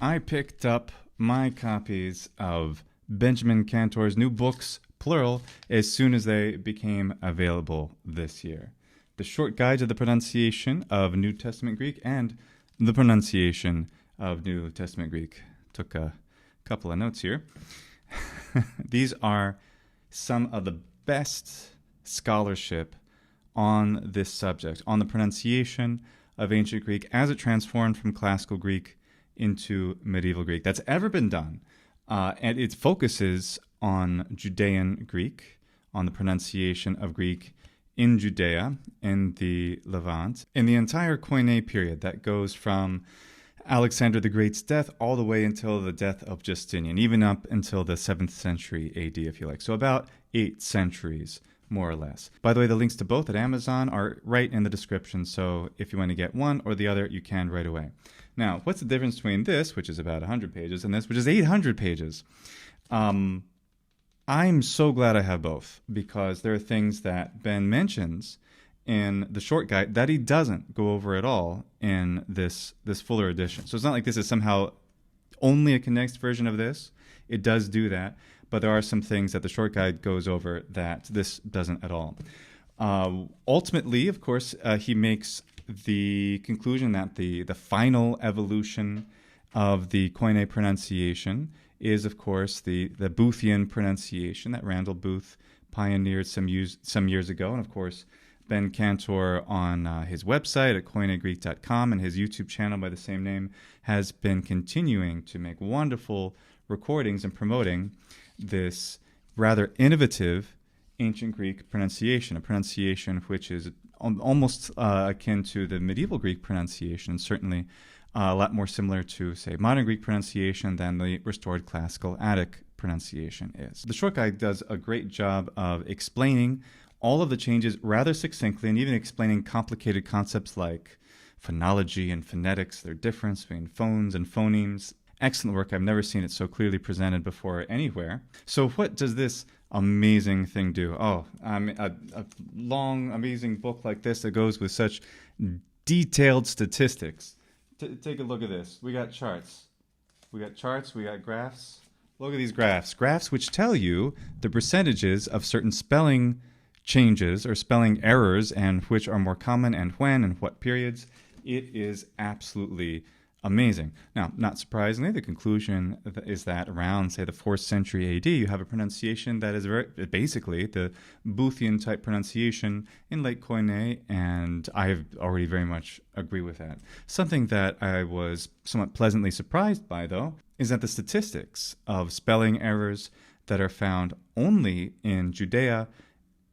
I picked up my copies of Benjamin Kantor's new books, plural, as soon as they became available this year. The Short Guide to the Pronunciation of New Testament Greek and the Pronunciation of New Testament Greek. Took a couple of notes here. These are some of the best scholarship on this subject, on the pronunciation of ancient Greek as it transformed from classical Greek into medieval Greek that's ever been done. And it focuses on Judean Greek, on the pronunciation of Greek in Judea, in the Levant, in the entire Koine period that goes from Alexander the Great's death all the way until the death of Justinian, even up until the 7th century AD, if you like. So about 8 centuries, more or less. By the way, the links to both at Amazon are right in the description, so if you want to get one or the other, you can right away. Now, what's the difference between this, which is about 100 pages, and this, which is 800 pages? I'm so glad I have both, because there are things that Ben mentions in the short guide that he doesn't go over at all in this fuller edition. So it's not like this is somehow only a condensed version of this. It does do that, but there are some things that the short guide goes over that this doesn't at all. Ultimately, of course, he makes the conclusion that the final evolution of the Koine pronunciation is, of course, the Boothian pronunciation that Randall Booth pioneered some years ago. And, of course, Ben Kantor on his website at koinegreek.com and his YouTube channel by the same name has been continuing to make wonderful recordings and promoting this rather innovative ancient Greek pronunciation, a pronunciation which is almost akin to the medieval Greek pronunciation, and certainly a lot more similar to, say, modern Greek pronunciation than the restored classical Attic pronunciation is. The short guide does a great job of explaining all of the changes rather succinctly, and even explaining complicated concepts like phonology and phonetics, their difference between phones and phonemes. Excellent work. I've never seen it so clearly presented before anywhere. So what does this amazing thing do? A long, amazing book like this that goes with such detailed statistics. Take a look at this. We got charts. We got graphs. Look at these graphs. Graphs which tell you the percentages of certain spelling changes or spelling errors and which are more common and when and what periods. It is absolutely amazing. Now, not surprisingly, the conclusion is that around, say, the 4th century AD, you have a pronunciation that is basically the Boothian type pronunciation in Late Koine, and I already very much agree with that. Something that I was somewhat pleasantly surprised by, though, is that the statistics of spelling errors that are found only in Judea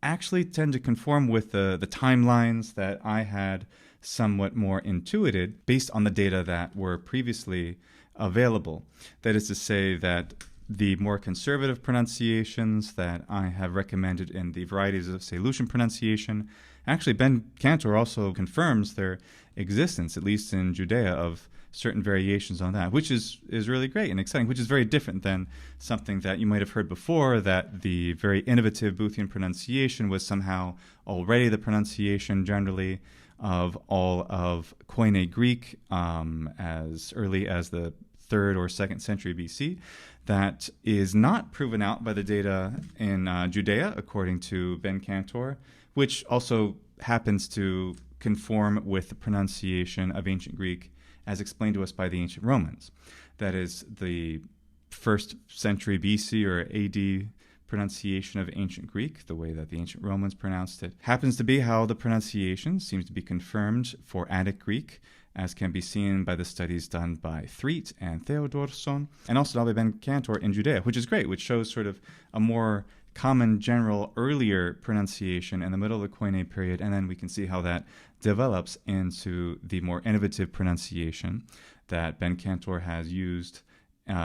actually tend to conform with the timelines that I had somewhat more intuited based on the data that were previously available. That is to say that the more conservative pronunciations that I have recommended in the varieties of, say, Lucian pronunciation, actually Ben Kantor also confirms their existence, at least in Judea, of certain variations on that, which is really great and exciting, which is very different than something that you might have heard before, that the very innovative Boothian pronunciation was somehow already the pronunciation generally of all of Koine Greek as early as the 3rd or 2nd century BC. That is not proven out by the data in Judea, according to Ben Kantor, which also happens to conform with the pronunciation of ancient Greek as explained to us by the ancient Romans. That is, the 1st century BC or AD pronunciation of ancient Greek, the way that the ancient Romans pronounced it, happens to be how the pronunciation seems to be confirmed for Attic Greek, as can be seen by the studies done by Threet and Theodorsson, and also by Ben Kantor in Judea, which is great, which shows sort of a more common, general, earlier pronunciation in the middle of the Koine period, and then we can see how that develops into the more innovative pronunciation that Ben Kantor has used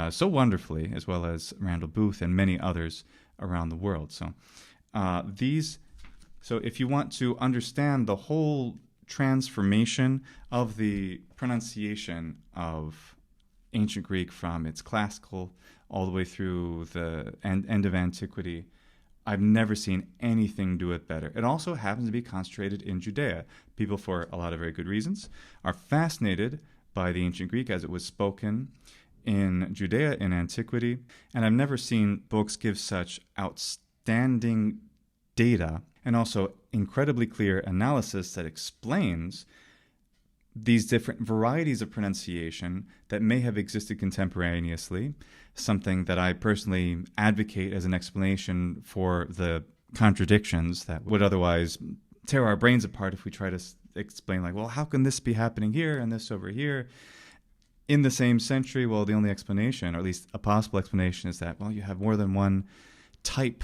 so wonderfully, as well as Randall Booth and many others around the world. So if you want to understand the whole transformation of the pronunciation of ancient Greek from its classical all the way through the end of antiquity, I've never seen anything do it better. It also happens to be concentrated in Judea. People, for a lot of very good reasons, are fascinated by the ancient Greek as it was spoken in Judea in antiquity, and I've never seen books give such outstanding data and also incredibly clear analysis that explains these different varieties of pronunciation that may have existed contemporaneously, something that I personally advocate as an explanation for the contradictions that would otherwise tear our brains apart if we try to explain, like, well, how can this be happening here and this over here in the same century? Well, the only explanation, or at least a possible explanation, is that, well, you have more than one type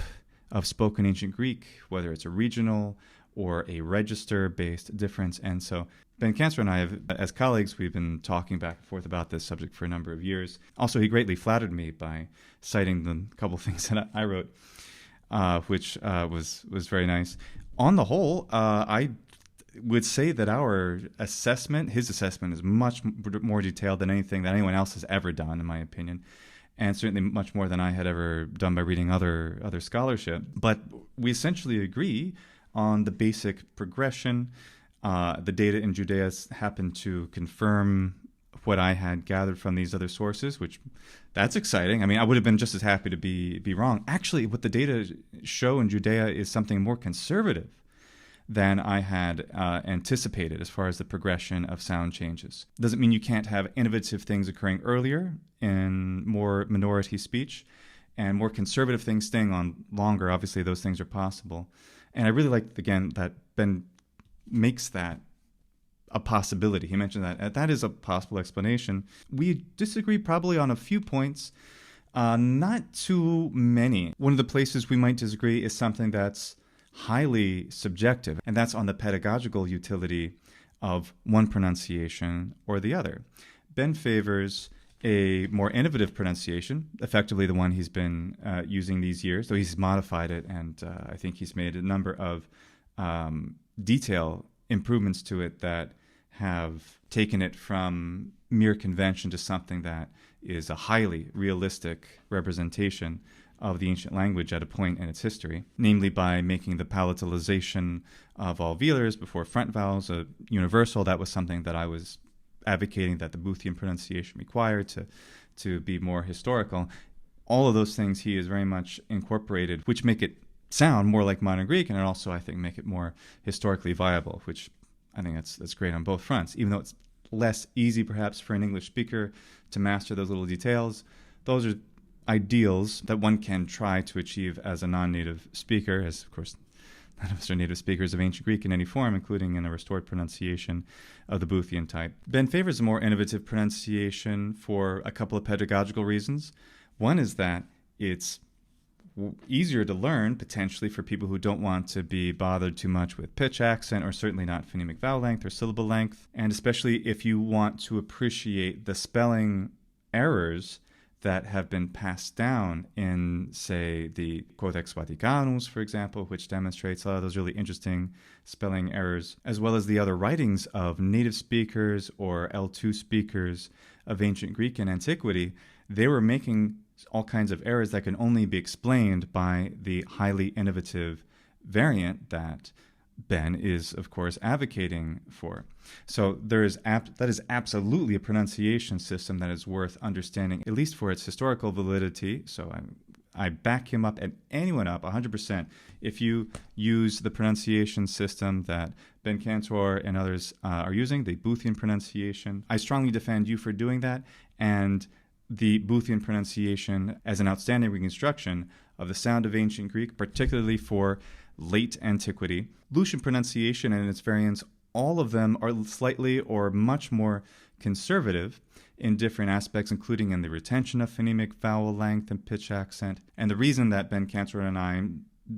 of spoken ancient Greek, whether it's a regional or a register-based difference. And so Ben Kantor and I have, as colleagues, we've been talking back and forth about this subject for a number of years. Also, he greatly flattered me by citing the couple things that I wrote, which was very nice. On the whole, I would say that our assessment, his assessment, is much more detailed than anything that anyone else has ever done, in my opinion, and certainly much more than I had ever done by reading other scholarship. But we essentially agree on the basic progression. The data in Judea happen to confirm what I had gathered from these other sources, which that's exciting. I mean, I would have been just as happy to be wrong. Actually, what the data show in Judea is something more conservative than I had anticipated as far as the progression of sound changes. Doesn't mean you can't have innovative things occurring earlier in more minority speech, and more conservative things staying on longer. Obviously, those things are possible. And I really like, again, that Ben makes that a possibility. He mentioned that that is a possible explanation. We disagree probably on a few points, not too many. One of the places we might disagree is something that's highly subjective, and that's on the pedagogical utility of one pronunciation or the other. Ben favors a more innovative pronunciation, effectively the one he's been using these years, though he's modified it, and I think he's made a number of detail improvements to it that have taken it from mere convention to something that is a highly realistic representation of the ancient language at a point in its history, namely by making the palatalization of all velars before front vowels a universal. That was something that I was advocating that the Boothian pronunciation required to be more historical. All of those things he has very much incorporated, which make it sound more like modern Greek, and also, I think, make it more historically viable, which I think that's great on both fronts. Even though it's less easy, perhaps, for an English speaker to master those little details, those are ideals that one can try to achieve as a non-native speaker, as, of course, none of us are native speakers of ancient Greek in any form, including in a restored pronunciation of the Boothian type. Ben favors a more innovative pronunciation for a couple of pedagogical reasons. One is that it's easier to learn, potentially, for people who don't want to be bothered too much with pitch accent, or certainly not phonemic vowel length or syllable length, and especially if you want to appreciate the spelling errors that have been passed down in, say, the Codex Vaticanus, for example, which demonstrates a lot of those really interesting spelling errors, as well as the other writings of native speakers or L2 speakers of ancient Greek and antiquity. They were making all kinds of errors that can only be explained by the highly innovative variant that Ben is, of course, advocating for. So that is absolutely a pronunciation system that is worth understanding, at least for its historical validity. So I back him up and anyone up 100% if you use the pronunciation system that Ben Kantor and others are using, the Boothian pronunciation. I strongly defend you for doing that, and the Boothian pronunciation as an outstanding reconstruction of the sound of ancient Greek, particularly for late antiquity. Lucian pronunciation and its variants, all of them are slightly or much more conservative in different aspects, including in the retention of phonemic vowel length and pitch accent. And the reason that Ben Kantor and I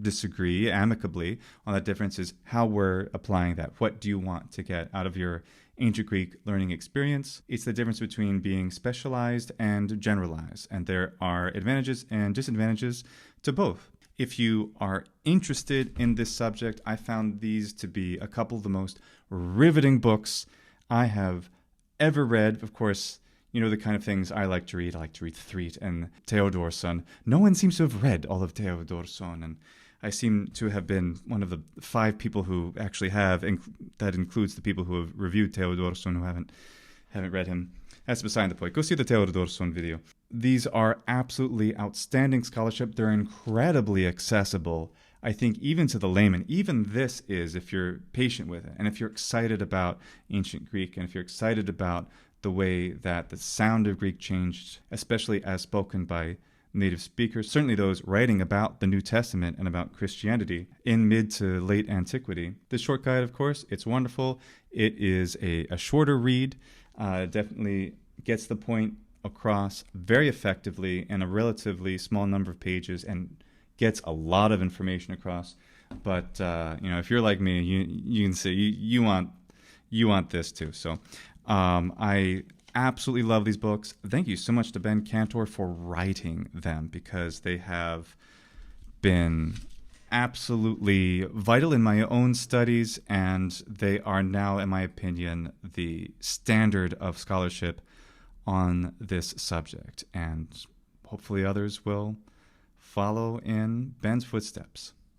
disagree amicably on that difference is how we're applying that. What do you want to get out of your ancient Greek learning experience? It's the difference between being specialized and generalized, and there are advantages and disadvantages to both. If you are interested in this subject, I found these to be a couple of the most riveting books I have ever read. Of course, you know the kind of things I like to read. I like to read Threet and Theodorsson. No one seems to have read all of Theodorsson, and I seem to have been one of the 5 people who actually have, that includes the people who have reviewed Theodorsson who haven't read him. That's beside the point. Go see the Taylor Dorson video. These are absolutely outstanding scholarship. They're incredibly accessible, I think, even to the layman. Even this is, if you're patient with it, and if you're excited about ancient Greek, and if you're excited about the way that the sound of Greek changed, especially as spoken by native speakers, certainly those writing about the New Testament and about Christianity in mid to late antiquity. This short guide, of course, it's wonderful. It is a shorter read, definitely gets the point across very effectively in a relatively small number of pages and gets a lot of information across. But if you're like me, you can see you want this too. So I absolutely love these books. Thank you so much to Ben Kantor for writing them, because they have been absolutely vital in my own studies, and they are now, in my opinion, the standard of scholarship on this subject. And hopefully others will follow in Ben's footsteps.